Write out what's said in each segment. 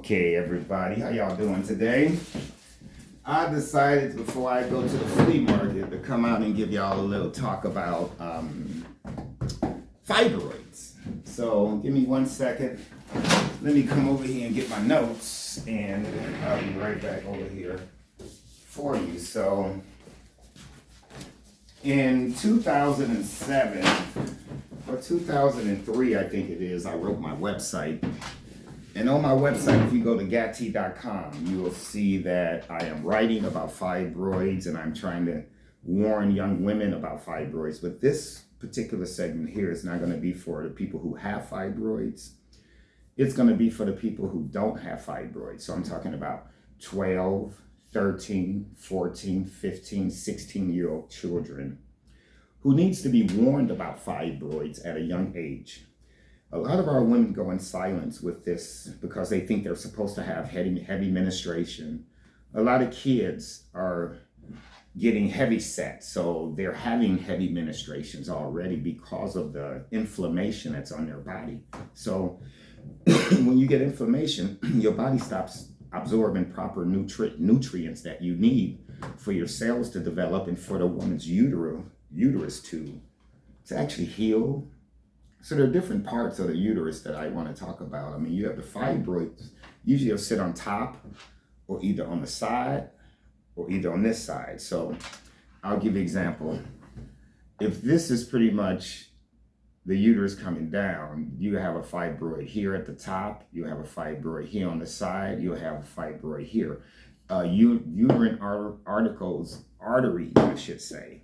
Okay, everybody, how y'all doing today? I decided before I go to the flea market to come out and give y'all a little talk about fibroids. So give me 1 second. Let me come over here and get my notes, and I'll be right back over here for you. So in 2007 or 2003, I think it is, I wrote my website. And on my website, if you go to gatti.com, you will see that I am writing about fibroids, and I'm trying to warn young women about fibroids. But this particular segment here is not going to be for the people who have fibroids. It's going to be for the people who don't have fibroids. So I'm talking about 12, 13, 14, 15, 16-year-old children who needs to be warned about fibroids at a young age. A lot of our women go in silence with this because they think they're supposed to have heavy menstruation. A lot of kids are getting heavy set, so they're having heavy menstruations already because of the inflammation that's on their body. So when you get inflammation, your body stops absorbing proper nutrients that you need for your cells to develop and for the woman's uterus to actually heal. So there are different parts of the uterus that I want to talk about. I mean, you have the fibroids. Usually they'll sit on top or either on the side or either on this side. So I'll give you an example. If this is pretty much the uterus coming down, you have a fibroid here at the top, you have a fibroid here on the side, you have a fibroid here. Uterine artery, I should say.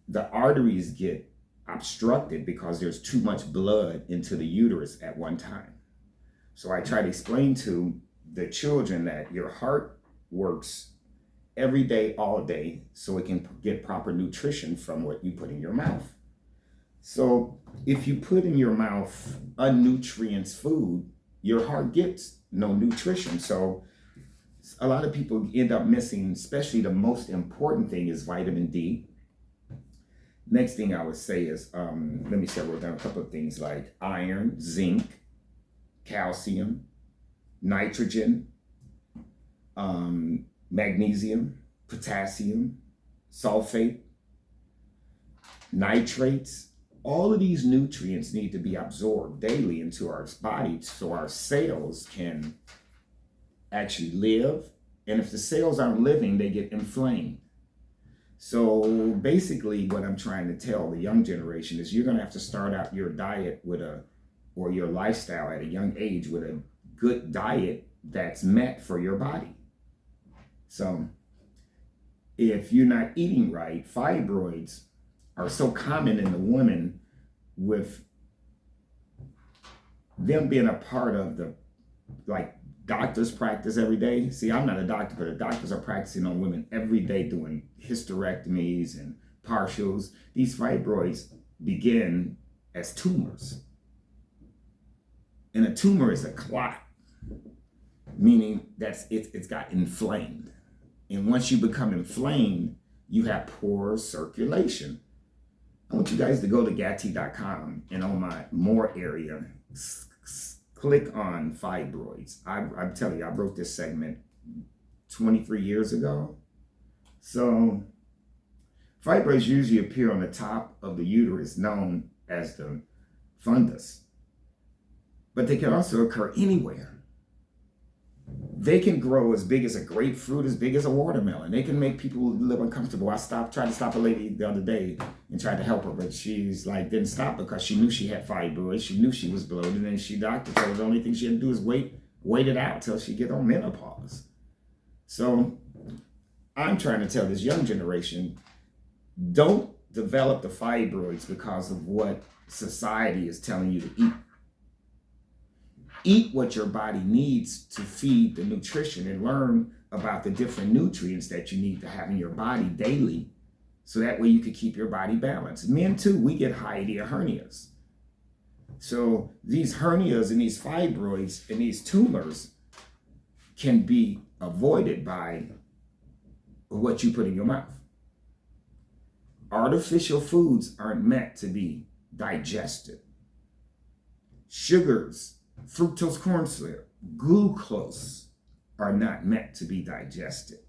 The arteries get obstructed because there's too much blood into the uterus at one time. So I try to explain to the children that your heart works every day, all day, so it can get proper nutrition from what you put in your mouth. So if you put in your mouth unnutrient food, your heart gets no nutrition. So a lot of people end up missing, especially the most important thing is vitamin D. Next thing I would say is, let me say I wrote down a couple of things like iron, zinc, calcium, nitrogen, magnesium, potassium, sulfate, nitrates. All of these nutrients need to be absorbed daily into our body so our cells can actually live. And if the cells aren't living, they get inflamed. So basically what I'm trying to tell the young generation is you're going to have to start out your diet or your lifestyle at a young age with a good diet that's meant for your body. So if you're not eating right, fibroids are so common in the women with them being a part of the, like, doctors practice every day. See, I'm not a doctor, but the doctors are practicing on women every day doing hysterectomies and partials. These fibroids begin as tumors. And a tumor is a clot, meaning that it's got inflamed. And once you become inflamed, you have poor circulation. I want you guys to go to gatti.com and on my more area, click on fibroids. I'm telling you, I wrote this segment 23 years ago. So fibroids usually appear on the top of the uterus, known as the fundus. But they can also occur anywhere. They can grow as big as a grapefruit, as big as a watermelon. They can make people live uncomfortable. tried to stop a lady the other day and tried to help her, but she's like, didn't stop because she knew she had fibroids. She knew she was bloated, and then doctor told her the only thing she had to do is wait it out till she get on menopause. So I'm trying to tell this young generation, don't develop the fibroids because of what society is telling you to eat. Eat what your body needs to feed the nutrition and learn about the different nutrients that you need to have in your body daily, so that way you can keep your body balanced. Men too, we get hiatal hernias. So these hernias and these fibroids and these tumors can be avoided by what you put in your mouth. Artificial foods aren't meant to be digested. Sugars, fructose corn syrup, glucose are not meant to be digested.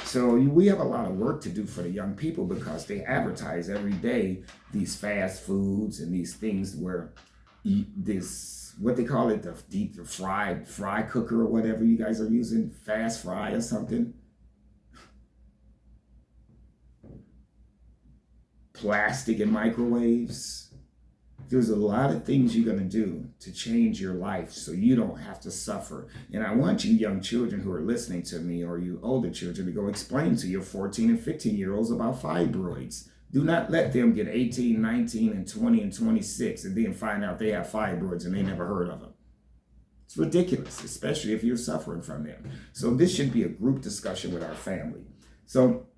So we have a lot of work to do for the young people because they advertise every day these fast foods and these things where this, what they call it, the fry cooker or whatever you guys are using, fast fry or something. Plastic and microwaves. There's a lot of things you're going to do to change your life so you don't have to suffer. And I want you young children who are listening to me, or you older children, to go explain to your 14 and 15-year-olds about fibroids. Do not let them get 18, 19, and 20 and 26 and then find out they have fibroids and they never heard of them. It's ridiculous, especially if you're suffering from them. So this should be a group discussion with our family. So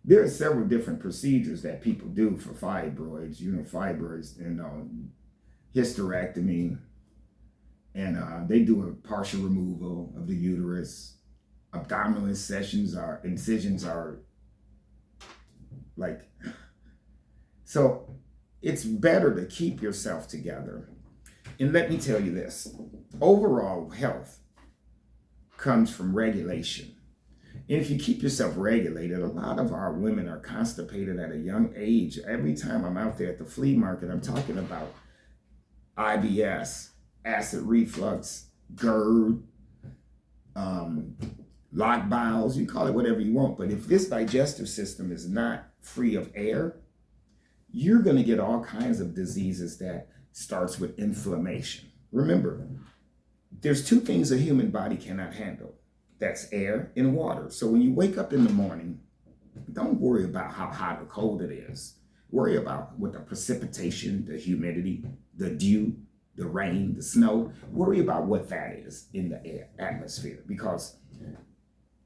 there are several different procedures that people do for fibroids. Fibroids, hysterectomy, and they do a partial removal of the uterus. Abdominal incisions are like, so it's better to keep yourself together. And let me tell you this, overall health comes from regulation. And if you keep yourself regulated, a lot of our women are constipated at a young age. Every time I'm out there at the flea market, I'm talking about IBS, acid reflux, GERD, locked bowels, you call it whatever you want. But if this digestive system is not free of air, you're going to get all kinds of diseases that starts with inflammation. Remember, there's two things a human body cannot handle. That's air and water. So when you wake up in the morning, don't worry about how hot or cold it is. Worry about what the precipitation, the humidity, the dew, the rain, the snow. Worry about what that is in the air, atmosphere, because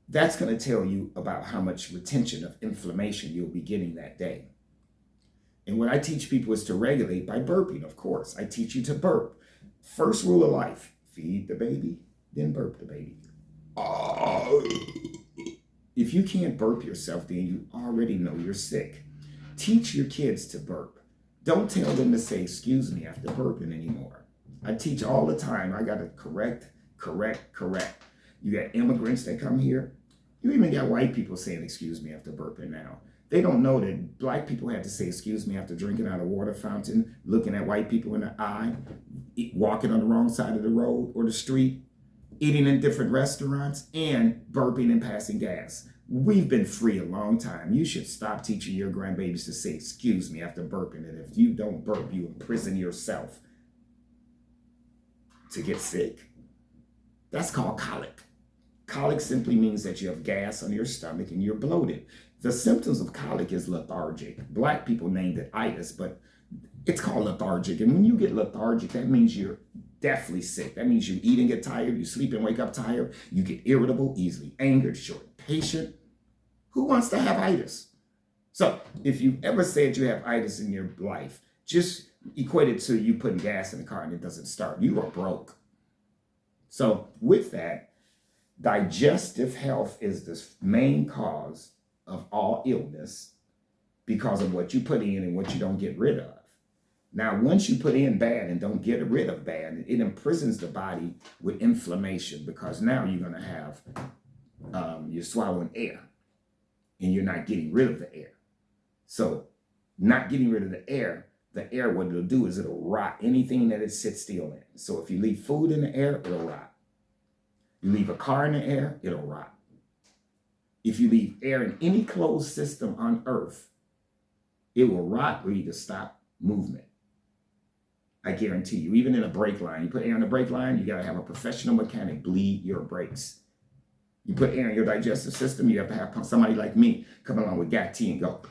that's going to tell you about how much retention of inflammation you'll be getting that day. And what I teach people is to regulate by burping, of course. I teach you to burp. First rule of life, feed the baby, then burp the baby. If you can't burp yourself, then you already know you're sick. Teach your kids to burp. Don't tell them to say, excuse me, after burping anymore. I teach all the time. I got to correct. You got immigrants that come here. You even got white people saying, excuse me, after burping now. They don't know that black people had to say, excuse me, after drinking out of a water fountain, looking at white people in the eye, walking on the wrong side of the road or the street, eating in different restaurants, and burping and passing gas. We've been free a long time. You should stop teaching your grandbabies to say, excuse me, after burping. And if you don't burp, you imprison yourself to get sick. That's called colic. Colic simply means that you have gas on your stomach and you're bloated. The symptoms of colic is lethargic. Black people named it itis, but it's called lethargic. And when you get lethargic, that means you're deathly sick. That means you eat and get tired, you sleep and wake up tired, you get irritable, easily angered, short patient. Who wants to have itis? So if you've ever said you have itis in your life, just equate it to you putting gas in the car and it doesn't start. You are broke. So with that, digestive health is the main cause of all illness because of what you put in and what you don't get rid of. Now, once you put in bad and don't get rid of bad, it imprisons the body with inflammation because now you're going to have, you're swallowing air and you're not getting rid of the air. So not getting rid of the air, what it'll do is it'll rot anything that it sits still in. So if you leave food in the air, it'll rot. You leave a car in the air, it'll rot. If you leave air in any closed system on earth, it will rot or either stop movement. I guarantee you, even in a brake line, you put air in the brake line, you gotta have a professional mechanic bleed your brakes. You put air in your digestive system, you have to have somebody like me come along with GAT and go,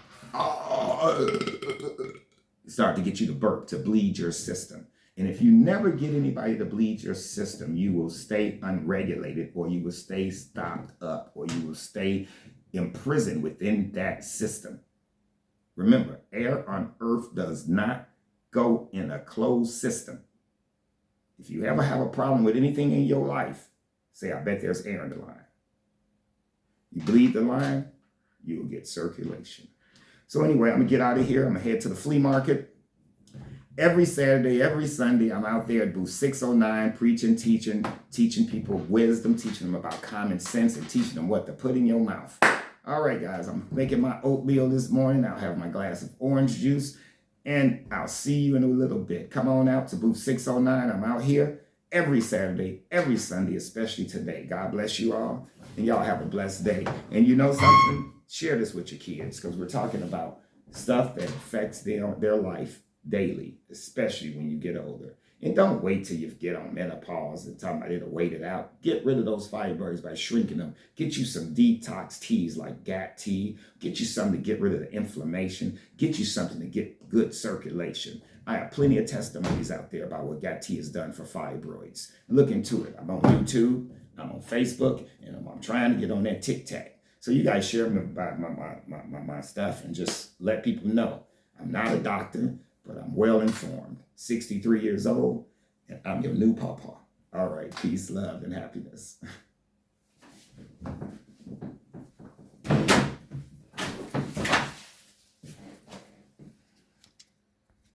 start to get you to burp, to bleed your system. And if you never get anybody to bleed your system, you will stay unregulated, or you will stay stopped up, or you will stay imprisoned within that system. Remember, air on earth does not go in a closed system. If you ever have a problem with anything in your life, say, I bet there's air in the line. You bleed the line, you will get circulation. So anyway, I'm gonna get out of here. I'm gonna head to the flea market. Every Saturday, every Sunday, I'm out there at booth 609, preaching, teaching people wisdom, teaching them about common sense, and teaching them what to put in your mouth. All right, guys, I'm making my oatmeal this morning. I'll have my glass of orange juice, and I'll see you in a little bit. Come on out to booth 609. I'm out here every Saturday, every Sunday, especially today. God bless you all, and y'all have a blessed day. And you know something? Share this with your kids, because we're talking about stuff that affects their life daily, especially when you get older. And don't wait till you get on menopause and talk about it'll wait it out. Get rid of those fibroids by shrinking them. Get you some detox teas like GAT tea. Get you something to get rid of the inflammation. Get you something to get good circulation. I have plenty of testimonies out there about what GAT tea has done for fibroids. Look into it. I'm on YouTube, I'm on Facebook, and I'm trying to get on that TikTok. So you guys share about my stuff and just let people know. I'm not a doctor, but I'm well informed. 63 years old, and I'm your new papa. All right, peace, love, and happiness.